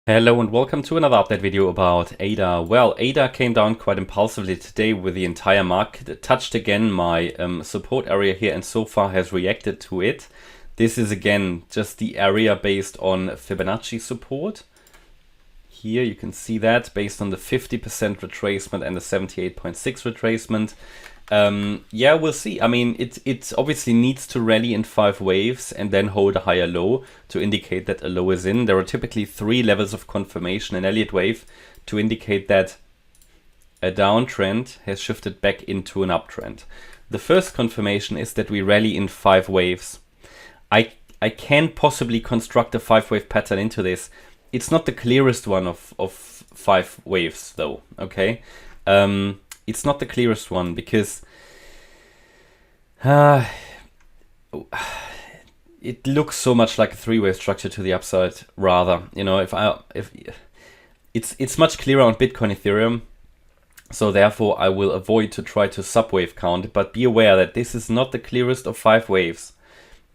Hello and welcome to another update video about ADA. Well, ADA came down quite impulsively today with the entire market. It touched again my support area here and so far has reacted to it. This is again just the area based on Fibonacci support. Here you can see that based on the 50% retracement and the 78.6 retracement. Yeah, we'll see. I mean, it obviously needs to rally in 5 waves and then hold a higher low to indicate that a low is in. There are typically 3 levels of confirmation in Elliott wave to indicate that a downtrend has shifted back into an uptrend. The first confirmation is that we rally in 5 waves. I can possibly construct a 5-wave pattern into this. It's not the clearest one of 5 waves though, okay? It's not the clearest one because it looks so much like a 3-wave structure to the upside rather. You know, if it's much clearer on Bitcoin, Ethereum, so therefore I will avoid to try to subwave count, but be aware that this is not the clearest of 5 waves.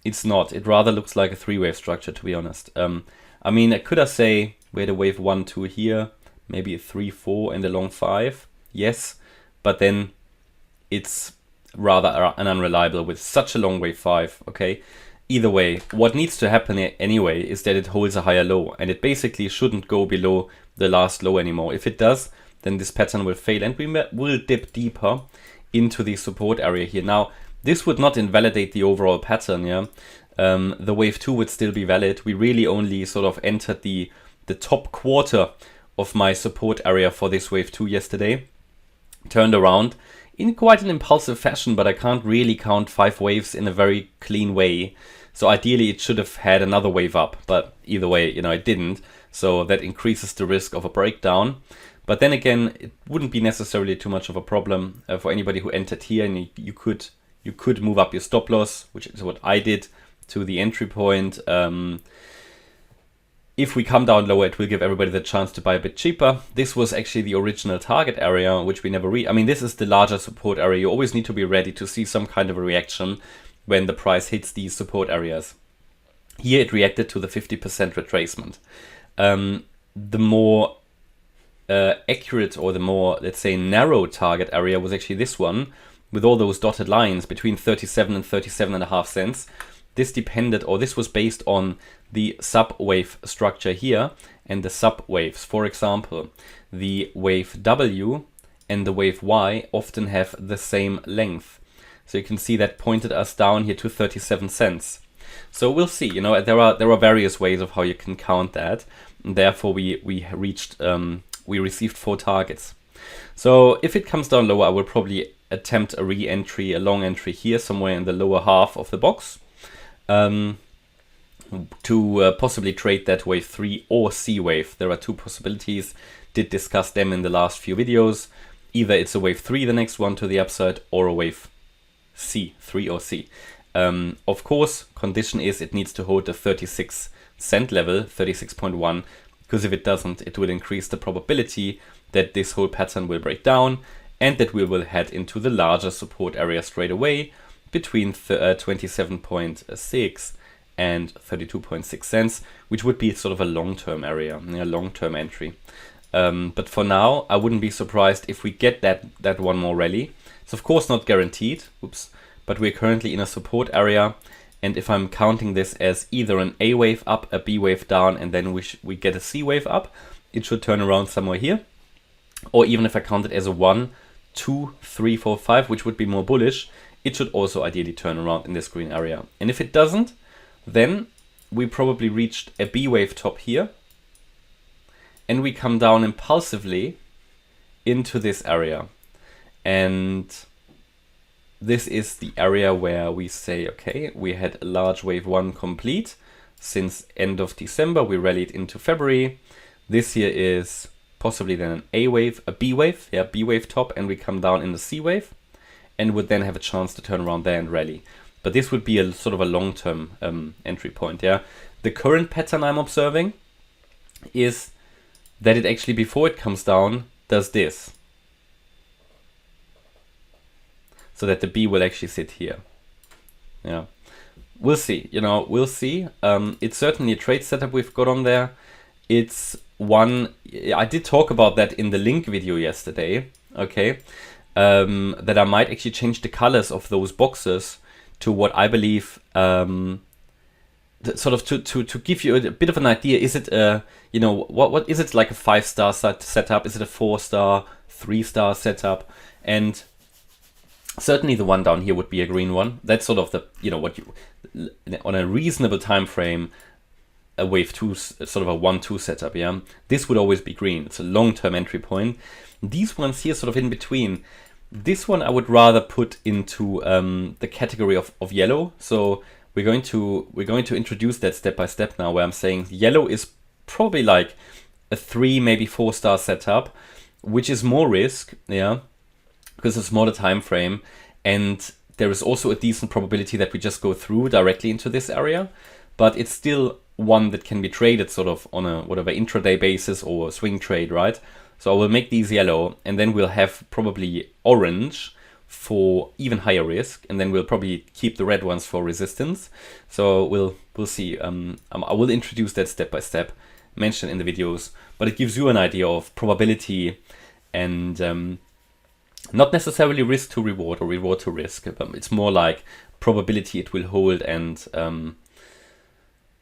It's not. It rather looks like a 3-wave structure, to be honest. I mean, could I say we had a wave 1, 2 here, maybe a 3, 4 and a long 5? Yes, but then it's rather unreliable with such a long wave 5, okay? Either way, what needs to happen anyway is that it holds a higher low, and it basically shouldn't go below the last low anymore. If it does, then this pattern will fail and we will dip deeper into the support area here. Now, this would not invalidate the overall pattern, yeah? The wave 2 would still be valid. We really only sort of entered the top quarter of my support area for this wave 2 yesterday. Turned around in quite an impulsive fashion, but I can't really count 5 waves in a very clean way. So ideally it should have had another wave up, but either way, you know, it didn't. So that increases the risk of a breakdown. But then again, it wouldn't be necessarily too much of a problem for anybody who entered here, and you could move up your stop loss, which is what I did, to the entry point. If we come down lower, it will give everybody the chance to buy a bit cheaper. This was actually the original target area, which we never I mean, this is the larger support area. You always need to be ready to see some kind of a reaction when the price hits these support areas. Here it reacted to the 50% retracement. The more accurate, or the more, let's say, narrow target area was actually this one, with all those dotted lines between 37 and 37.5 cents. This depended, or this was based on the sub-wave structure here and the sub-waves. For example, the wave W and the wave Y often have the same length. So you can see that pointed us down here to 37 cents. So we'll see, you know, there are various ways of how you can count that. And therefore we received 4 targets. So if it comes down lower, I will probably attempt a re-entry, a long entry here, somewhere in the lower half of the box. To possibly trade that wave 3 or C wave. There are 2 possibilities. Did discuss them in the last few videos. Either it's a wave 3, the next one to the upside, or a wave C, 3 or C. Of course, condition is it needs to hold the 36 cent level, 36.1, because if it doesn't, it will increase the probability that this whole pattern will break down and that we will head into the larger support area straight away between 27.6 and 32.6 cents, which would be sort of a long-term area, a long-term entry. But for now, I wouldn't be surprised if we get that one more rally. It's of course not guaranteed, but we're currently in a support area. And if I'm counting this as either an A wave up, a B wave down, and then we get a C wave up, it should turn around somewhere here. Or even if I count it as a 1, 2, 3, 4, 5, which would be more bullish, it should also ideally turn around in this green area. And if it doesn't, then we probably reached a B wave top here. And we come down impulsively into this area. And this is the area where we say, okay, we had a large wave 1 complete. Since end of December, we rallied into February. This here is possibly then an A wave, a B wave, yeah, B wave top, and we come down in the C wave. And would then have a chance to turn around there and rally. But this would be a sort of a long-term entry point, yeah. The current pattern I'm observing is that it actually, before it comes down, does this. So that the B will actually sit here, yeah. We'll see, you know, we'll see. It's certainly a trade setup we've got on there. It's one, I did talk about that in the link video yesterday, okay, that I might actually change the colors of those boxes to what I believe, sort of to give you a bit of an idea. Is it what is it, like a 5-star setup? Is it a 4-star, 3-star setup? And certainly the one down here would be a green one. That's sort of the, what you, on a reasonable time frame, a wave 2, sort of a 1-2 setup, yeah? This would always be green. It's a long-term entry point. These ones here, sort of in between, this one I would rather put into the category of yellow. So we're going to introduce that step by step now, where I'm saying yellow is probably like a 3, maybe 4-star setup, which is more risk, yeah, because it's a smaller time frame, and there is also a decent probability that we just go through directly into this area, but it's still one that can be traded sort of on a whatever intraday basis or swing trade, right? So I will make these yellow, and then we'll have probably orange for even higher risk, and then we'll probably keep the red ones for resistance. So we'll see. I will introduce that step by step, mention in the videos, but it gives you an idea of probability and not necessarily risk to reward or reward to risk. It's more like probability it will hold, and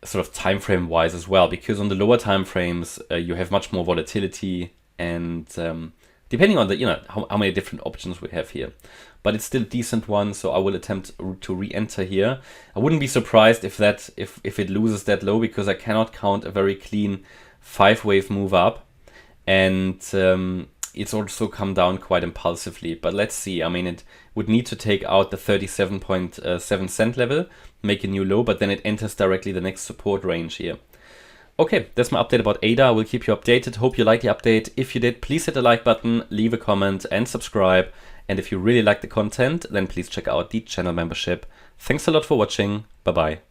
sort of time frame wise as well, because on the lower time frames you have much more volatility, and depending on the how many different options we have here, but it's still a decent one. So I will attempt to re-enter here. I wouldn't be surprised if it loses that low, because I cannot count a very clean 5-wave move up, and it's also come down quite impulsively. But let's see. I mean, it would need to take out the 37.7 cent level, make a new low, but then it enters directly the next support range here. Okay, that's my update about ADA. I will keep you updated. Hope you liked the update. If you did, please hit the like button, leave a comment and subscribe. And if you really like the content, then please check out the channel membership. Thanks a lot for watching. Bye-bye.